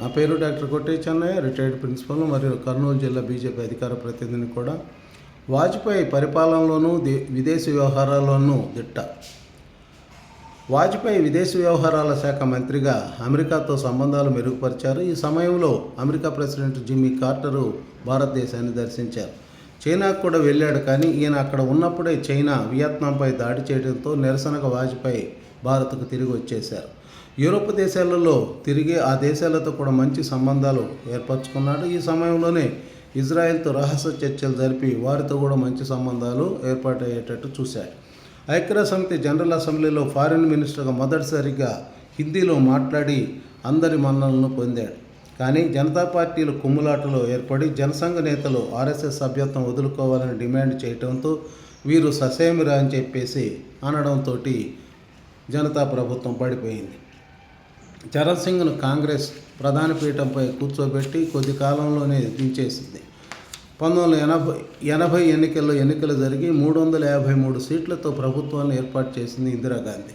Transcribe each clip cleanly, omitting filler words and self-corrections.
నా పేరు డాక్టర్ కొట్టే చెన్నయ్య, రిటైర్డ్ ప్రిన్సిపల్ మరియు కర్నూలు జిల్లా బీజేపీ అధికార ప్రతినిధిని కూడా. వాజ్పేయి పరిపాలనలోనూ విదేశీ వ్యవహారాల్లోనూ దిట్ట. వాజ్పేయి విదేశీ వ్యవహారాల శాఖ మంత్రిగా అమెరికాతో సంబంధాలు మెరుగుపరిచారు. ఈ సమయంలో అమెరికా ప్రెసిడెంట్ జిమ్మీ కార్టరు భారతదేశాన్ని దర్శించారు. చైనాకు కూడా వెళ్ళాడు. కానీ ఈయన అక్కడ ఉన్నప్పుడే చైనా వియత్నాంపై దాడి చేయడంతో నిరసనగా వాజ్పేయి భారత్కు తిరిగి వచ్చేశారు. యూరోప్ దేశాలలో తిరిగి ఆ దేశాలతో కూడా మంచి సంబంధాలు ఏర్పరచుకున్నాడు. ఈ సమయంలోనే ఇజ్రాయెల్తో రహస్య చర్చలు జరిపి వారితో కూడా మంచి సంబంధాలు ఏర్పాటయ్యేటట్టు చూశాడు. ఐక్యరాజ్య సమితి జనరల్ అసెంబ్లీలో ఫారిన్ మినిస్టర్గా మొదటిసారిగా హిందీలో మాట్లాడి అందరి మన్ననలను పొందాడు. కానీ జనతా పార్టీలు కుమ్ములాటలో ఏర్పడి జనసంఘ నేతలు ఆర్ఎస్ఎస్ సభ్యత్వం వదులుకోవాలని డిమాండ్ చేయడంతో వీరు ససేమిరా అని చెప్పేసి అనడంతో జనతా ప్రభుత్వం పడిపోయింది. చరణ్ సింగ్ను కాంగ్రెస్ ప్రధాన పీఠంపై కూర్చోబెట్టి కొద్ది కాలంలోనే దించేసింది. 1980 ఎన్నికలు జరిగి 353 సీట్లతో ప్రభుత్వాన్ని ఏర్పాటు చేసింది ఇందిరాగాంధీ.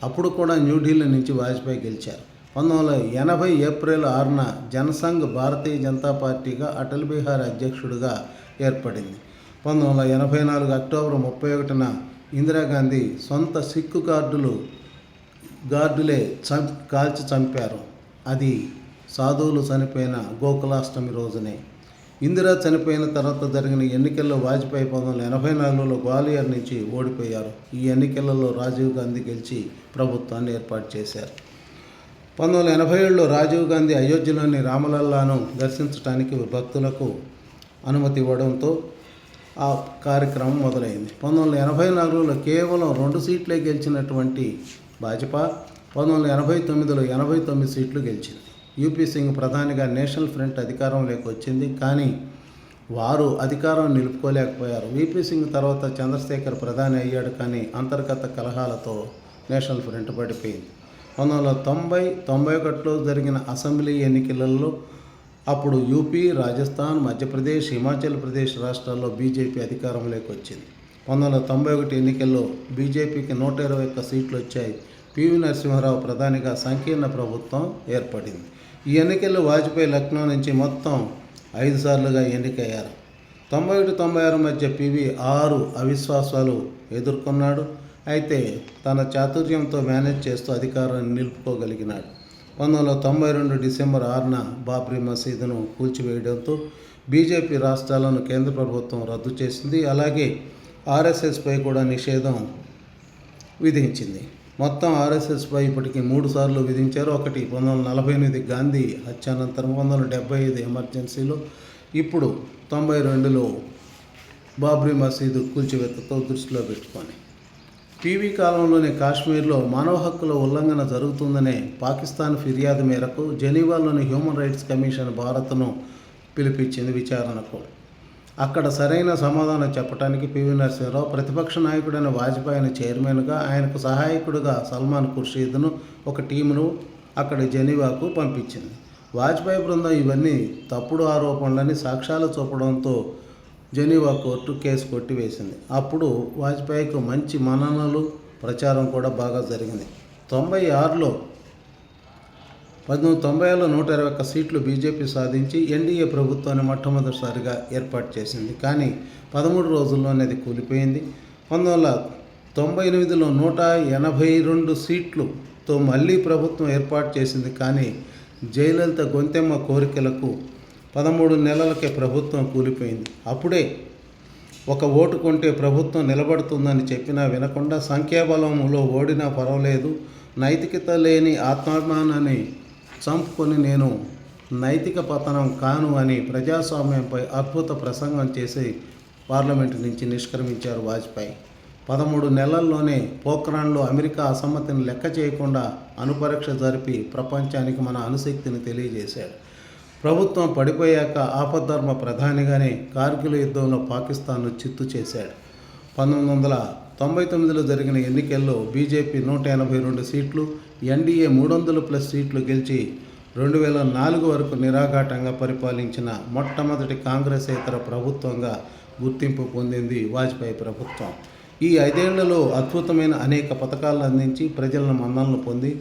అప్పుడు కూడా న్యూఢిల్లీ నుంచి వాజ్పేయి గెలిచారు. 1980 ఏప్రిల్ 6న జనసంఘ్ భారతీయ జనతా పార్టీగా అటల్ బిహారీ అధ్యక్షుడిగా ఏర్పడింది. 1984 అక్టోబర్ 31న ఇందిరాగాంధీ సొంత సిక్కు గార్డులే కాల్చి చంపారు. అది సాధువులు చనిపోయిన గోకులాష్టమి రోజునే. ఇందిరా చనిపోయిన తర్వాత జరిగిన ఎన్నికల్లో వాజ్పేయి 1984లో గ్వాలియర్ నుంచి ఓడిపోయారు. ఈ ఎన్నికలలో రాజీవ్ గాంధీ గెలిచి ప్రభుత్వాన్ని ఏర్పాటు చేశారు. 1987లో రాజీవ్ గాంధీ అయోధ్యలోని రామలల్లాను దర్శించడానికి భక్తులకు అనుమతి ఇవ్వడంతో ఆ కార్యక్రమం మొదలైంది. 1984లో కేవలం 2 సీట్లే గెలిచినటువంటి భాజపా 1989లో 89 సీట్లు గెలిచింది. యూపీ సింగ్ ప్రధానిగా నేషనల్ ఫ్రంట్ అధికారంలోకి వచ్చింది. కానీ వారు అధికారం నిలుపుకోలేకపోయారు. వీపీ సింగ్ తర్వాత చంద్రశేఖర్ ప్రధాని అయ్యాడు. కానీ అంతర్గత కలహాలతో నేషనల్ ఫ్రంట్ పడిపోయింది. 1990-91లో జరిగిన అసెంబ్లీ ఎన్నికలలో అప్పుడు యూపీ, రాజస్థాన్, మధ్యప్రదేశ్, హిమాచల్ ప్రదేశ్ రాష్ట్రాల్లో బీజేపీ అధికారంలోకి వచ్చింది. 1991 ఎన్నికల్లో బీజేపీకి 121 సీట్లు వచ్చాయి. పివి నరసింహారావు ప్రధానిగా సంకీర్ణ ప్రభుత్వం ఏర్పడింది. ఈ ఎన్నికల్లో వాజ్పేయి లక్నో నుంచి మొత్తం 5 సార్లుగా ఎన్నికయ్యారు. 91-96 మధ్య పివి 6 అవిశ్వాసాలు ఎదుర్కొన్నాడు. అయితే తన చాతుర్యంతో మేనేజ్ చేస్తూ అధికారాన్ని నిలుపుకోగలిగినాడు. 1992 డిసెంబర్ 6న బాబ్రీ మసీదును కూల్చివేయడంతో బీజేపీ రాష్ట్రాలను కేంద్ర ప్రభుత్వం రద్దు చేసింది. అలాగే ఆర్ఎస్ఎస్పై కూడా నిషేధం విధించింది. మొత్తం ఆర్ఎస్ఎస్పై ఇప్పటికీ 3 సార్లు విధించారు. ఒకటి 1948 గాంధీ హత్యానంతరం, 1975 ఎమర్జెన్సీలో, ఇప్పుడు 92లో బాబ్రీ మసీదు కూల్చివేతతో దృష్టిలో పెట్టుకొని. పివి కాలంలోనే కాశ్మీర్లో మానవ హక్కుల ఉల్లంఘన జరుగుతుందనే పాకిస్తాన్ ఫిర్యాదు మేరకు జెనీవాలోని హ్యూమన్ రైట్స్ కమిషన్ భారత్ను పిలిపించింది విచారణకు. అక్కడ సరైన సమాధానం చెప్పడానికి పివి నరసింహారావు ప్రతిపక్ష నాయకుడైన వాజ్పేయిని చైర్మన్గా, ఆయనకు సహాయకుడిగా సల్మాన్ ఖుర్షీద్ను ఒక టీమును అక్కడ జెనీవాకు పంపించింది. వాజ్పేయి బృందం ఇవన్నీ తప్పుడు ఆరోపణలని సాక్ష్యాలు చూపడంతో జెనీవా కోర్టు కేసు కొట్టివేసింది. అప్పుడు వాజ్పేయికి మంచి మన్ననలు, ప్రచారం కూడా బాగా జరిగింది. 96లో 1990లో 121 సీట్లు బీజేపీ సాధించి ఎన్డీఏ ప్రభుత్వాన్ని మొట్టమొదటిసారిగా ఏర్పాటు చేసింది. కానీ 13 రోజుల్లోనే అది కూలిపోయింది. 1998లో 182 సీట్లతో మళ్ళీ ప్రభుత్వం ఏర్పాటు చేసింది. కానీ జయలలిత గొంతెమ్మ కోరికలకు 13 నెలలకే ప్రభుత్వం కూలిపోయింది. అప్పుడే ఒక ఓటు కొంటే ప్రభుత్వం నిలబడుతుందని చెప్పినా వినకుండా సంఖ్యాబలంలో ఓడినా పర్వాలేదు, నైతికత లేని ఆత్మాభిమానాన్ని చంపుకొని నేను నైతిక పతనం కాను అని ప్రజాస్వామ్యంపై అద్భుత ప్రసంగం చేసి పార్లమెంటు నుంచి నిష్క్రమించారు వాజ్పేయి. 13 నెలల్లోనే పోఖ్రాన్లో అమెరికా అసమ్మతిని లెక్క చేయకుండా అణుపరీక్ష జరిపి ప్రపంచానికి మన అణుశక్తిని తెలియజేశాడు. ప్రభుత్వం పడిపోయాక ఆపద్ధర్మ ప్రధానిగానే కార్గిల్ యుద్ధంలో పాకిస్తాన్ను చిత్తు చేశాడు. 1999లో జరిగిన ఎన్నికల్లో బీజేపీ 182 సీట్లు, ఎన్డీఏ 300+ సీట్లు గెలిచి 2004 వరకు నిరాఘాటంగా పరిపాలించిన మొట్టమొదటి కాంగ్రెసేతర ప్రభుత్వంగా గుర్తింపు పొందింది వాజ్పేయి ప్రభుత్వం. ఈ 5 ఏళ్లలో అద్భుతమైన అనేక పథకాలను అందించి ప్రజలను మన్ననలు పొంది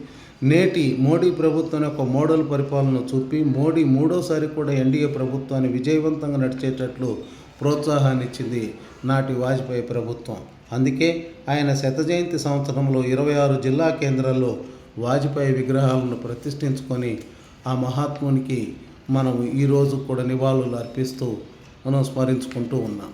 నేటి మోడీ ప్రభుత్వం యొక్క మోడల్ పరిపాలన చూపి మోడీ మూడోసారి కూడా ఎన్డీఏ ప్రభుత్వాన్ని విజయవంతంగా నడిచేటట్లు ప్రోత్సాహాన్ని ఇచ్చింది నాటి వాజ్పేయి ప్రభుత్వం. అందుకే ఆయన శత జయంతి సంవత్సరంలో 26 జిల్లా కేంద్రాల్లో వాజ్పేయి విగ్రహాలను ప్రతిష్ఠించుకొని ఆ మహాత్మునికి మనం ఈరోజు కూడా నివాళులు అర్పిస్తూ మనం స్మరించుకుంటూ ఉన్నాం.